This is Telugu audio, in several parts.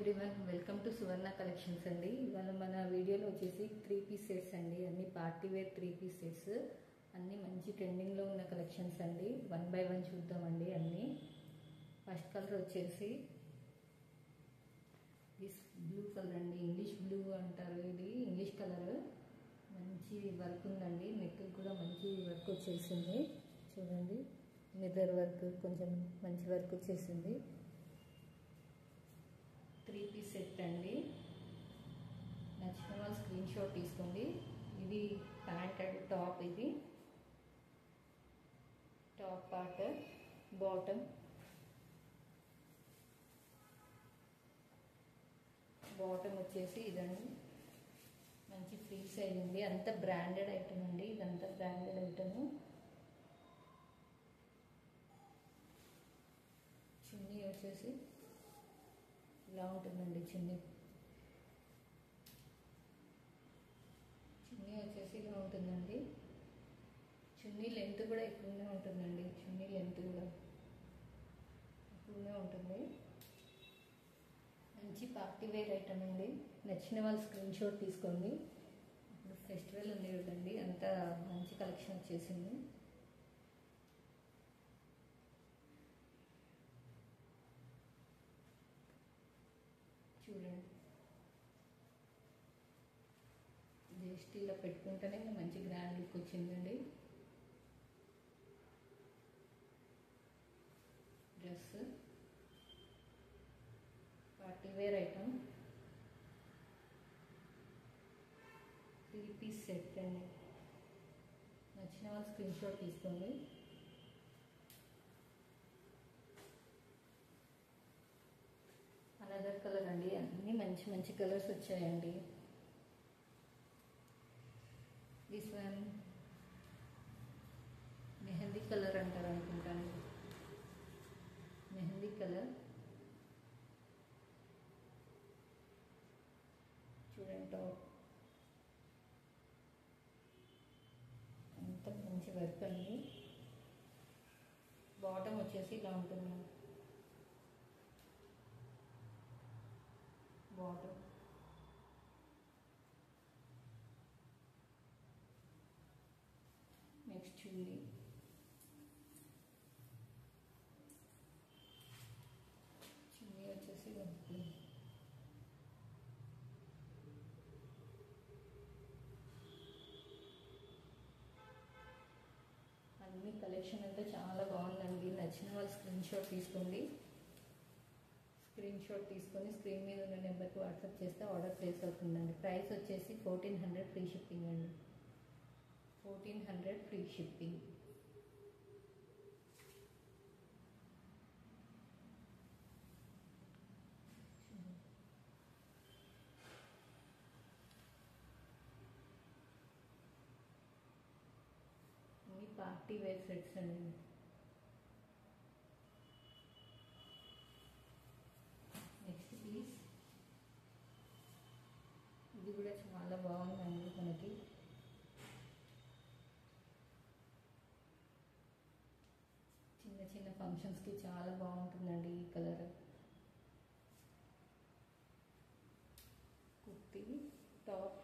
Everyone, welcome to Suvarna collections అండి. ఇవాళ మన వీడియోలో వచ్చేసి 3-పీస్ సెట్స్ అండి. అన్ని పార్టీ వేర్ 3-పీస్ సెట్స్, అన్ని మంచి ట్రెండింగ్లో ఉన్న కలెక్షన్స్ అండి. 1 by 1 చూద్దామండి అన్ని. ఫస్ట్ కలర్ వచ్చేసి దిస్ బ్లూ కలర్ అండి, ఇంగ్లీష్ బ్లూ అంటారు. ఇది ఇంగ్లీష్ కలర్, మంచి వర్క్ ఉందండి. నెక్ కూడా మంచి వర్క్ వచ్చేసింది చూడండి. మిర్రర్ వర్క్, కొంచెం మంచి వర్క్ వచ్చేసింది. 3-పీస్ సెట్ అండి. నచ్చిన వాళ్ళు స్క్రీన్ షాట్ తీసుకోండి. ఇది ప్యాంట్ అండ్ టాప్, ఇది టాప్ పార్ట్, బాటమ్ వచ్చేసి ఇదండి. మంచి ఫ్రీ సైజ్ ఉంది. అంత బ్రాండెడ్ ఐటమ్ అండి, ఇదంతా బ్రాండెడ్ ఐటమ్. చున్నీ వచ్చేసి ఇలా ఉంటుందండి. చున్నీ వచ్చేసి ఇలా ఉంటుందండి. చున్నీ లెంత్ కూడా ఎక్కువనే ఉంటుందండి. చున్నీ లెంత్ కూడా ఎక్కువనే ఉంటుంది. మంచి పార్టీ వేర్ ఐటమ్ అండి. నచ్చిన వాళ్ళు స్క్రీన్ షాట్ తీసుకోండి. ఇప్పుడు ఫెస్టివల్ ఉంది కదండి, అంతా మంచి కలెక్షన్ వచ్చేసింది. చూడండి, జస్ట్ ఇలా పెట్టుకుంటేనే మంచి గ్రాండ్ లుక్ వచ్చిందండి. డ్రెస్ పార్టీ వేర్ ఐటమ్, 3-పీస్ సెట్ అండి. నచ్చిన వాళ్ళు స్క్రీన్ షాట్ తీసుకోండి. అనదర్ కలర్ అండి, అన్ని మంచి మంచి కలర్స్ వచ్చాయండి. దిస్ వన్ మెహందీ కలర్ అంటారు అనుకుంటాను. మెహందీ కలర్ చూడండి. టాప్ అంత మంచి వర్క్ అండి. బాటమ్ వచ్చేసి ఇలా ఉంటుంది. బాటమ్ నెక్స్ట్ చున్నీ. చున్నీ వచ్చేసి అన్ని కలెక్షన్ అంతా చాలా బాగుందండి. నచ్చిన వాళ్ళు స్క్రీన్ షాట్ తీసుకోండి. స్క్రీన్ షాట్ తీసుకొని స్క్రీన్ మీద ఉన్న నెంబర్కి వాట్సాప్ చేస్తే ఆర్డర్ ప్లేస్ అవుతుందండి. ప్రైస్ వచ్చేసి 1400 ఫ్రీ షిప్పింగ్ అండి. 1400 ఫ్రీ షిప్పింగ్. ఇవి పార్టీ వేర్ సెట్స్ అండి. నెక్స్ట్ పీస్, ఇది కూడా చాలా బాగుందండి. మనకి చిన్న చిన్న ఫంక్షన్స్కి చాలా బాగుంటుందండి ఈ కలర్. కుర్తీ, టాప్,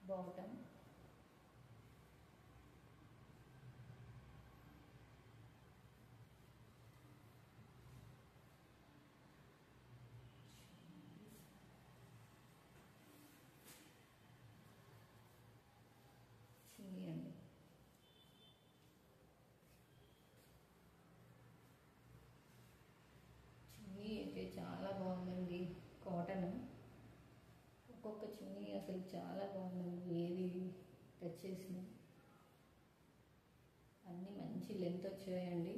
బాటమ్, చున్నీ అండి. చున్నీ అయితే చాలా బాగుందండి. కాటన్, ఒక్కొక్క చున్నీ అసలు చాలా బాగుందండి. ఏది టచ్ చేసిన అన్నీ మంచి లెంత్ వచ్చాయండి.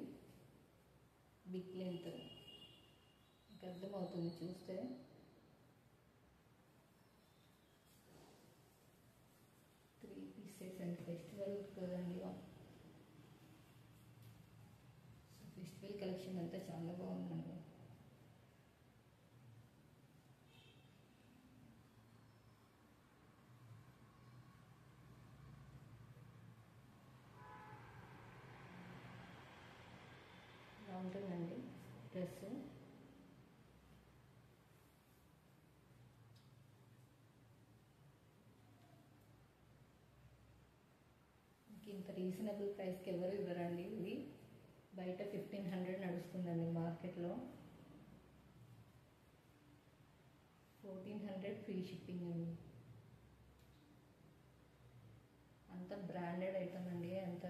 బిగ్ లెంత్, మీకు అర్థమవుతుంది చూస్తే. అండ్ ఫెస్టివల్ కదండి, ఫెస్టివల్ కలెక్షన్ అంతా చాలా బాగుందండి. ఉంటుందండి డ్రెస్. ఇంత రీజనబుల్ ప్రైస్కి ఎవరు ఇవ్వరండి. ఇవి బయట 1500 నడుస్తుందండి మార్కెట్లో. 1400 ఫ్రీ షిప్పింగ్ అండి. అంత బ్రాండెడ్ ఐటమ్ అండి. అంత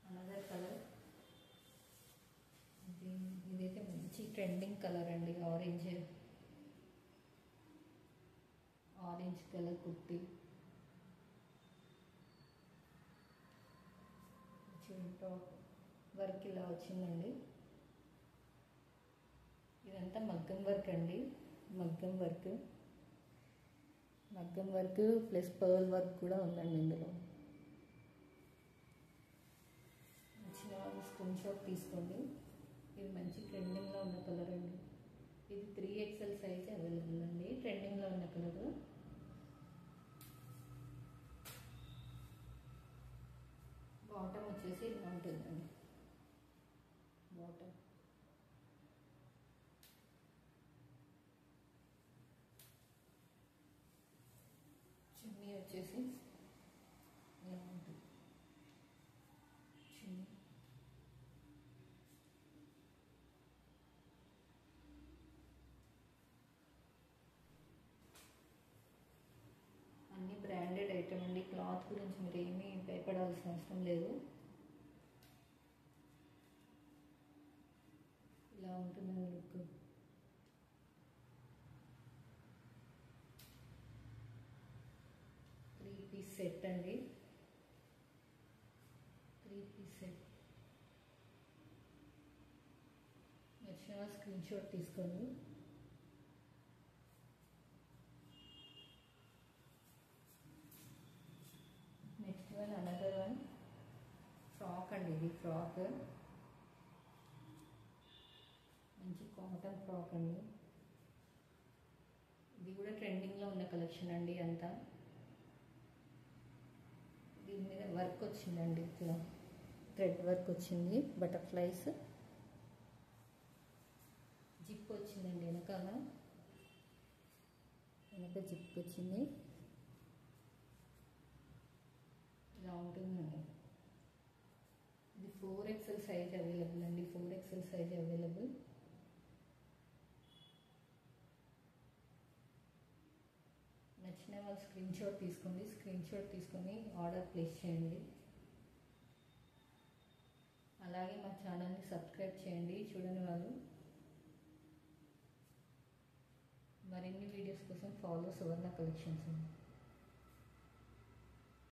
అనదర్ కలర్, ఇదైతే మంచి ట్రెండింగ్ కలర్ అండి. Orange colour kurti. Top work ఇలా వచ్చిందండి. ఇదంతా మగ్గం వర్క్ అండి. మగ్గం వర్క్ ప్లస్ పర్ల్ వర్క్ కూడా ఉందండి ఇందులో. నచ్చిన వాళ్ళు స్క్రీన్ షాట్ తీసుకోండి. ఇది మంచి ట్రెండింగ్లో ఉన్న కలర్ అండి. ఇది 3XL సైజ్ అవైలబుల్ అండి. ట్రెండింగ్లో ఉన్న కలర్. బాటమ్ వచ్చేసి ఇలా ఉంటుందండి. బాటమ్ చున్నీ వచ్చేసి ఇలా ఉంటుంది. చున్నీ అన్ని బ్రాండెడ్ ఐటమ్ అండి. క్లాత్ గురించి మీరు ఏమీ భయపడాల్సిన అవసరం లేదు. ఇలా ఉంటుందండి లుక్. త్రీ పీస్ సెట్ అండి. 3 పీస్ సెట్. నచ్చిన స్క్రీన్ షాట్ తీసుకోండి. Next one another one frock అండి. ఇది ఫ్రాక్ మంచి కాటన్ ఫ్రాక్ అండి. ఇది కూడా ట్రెండింగ్లో ఉన్న కలెక్షన్ అండి. అంతా దీని మీద వర్క్ వచ్చిందండి. ఇట్లా థ్రెడ్ వర్క్ వచ్చింది. బటర్ఫ్లైస్ జిప్ వచ్చిందండి. వెనక జిప్ వచ్చింది. ఇలా ఉంటుందండి. ఇది 4XL సైజ్ అవైలబుల్ అండి. 4XL size available. నచ్చిన వాళ్ళు స్క్రీన్ షాట్ తీసుకోండి. స్క్రీన్ షాట్ తీసుకొని ఆర్డర్ ప్లేస్ చేయండి. అలాగే మా ఛానల్ని సబ్స్క్రైబ్ చేయండి చూడని వాళ్ళు. మరిన్ని వీడియోస్ కోసం ఫాలో సువర్ణ కలెక్షన్స్ అండి.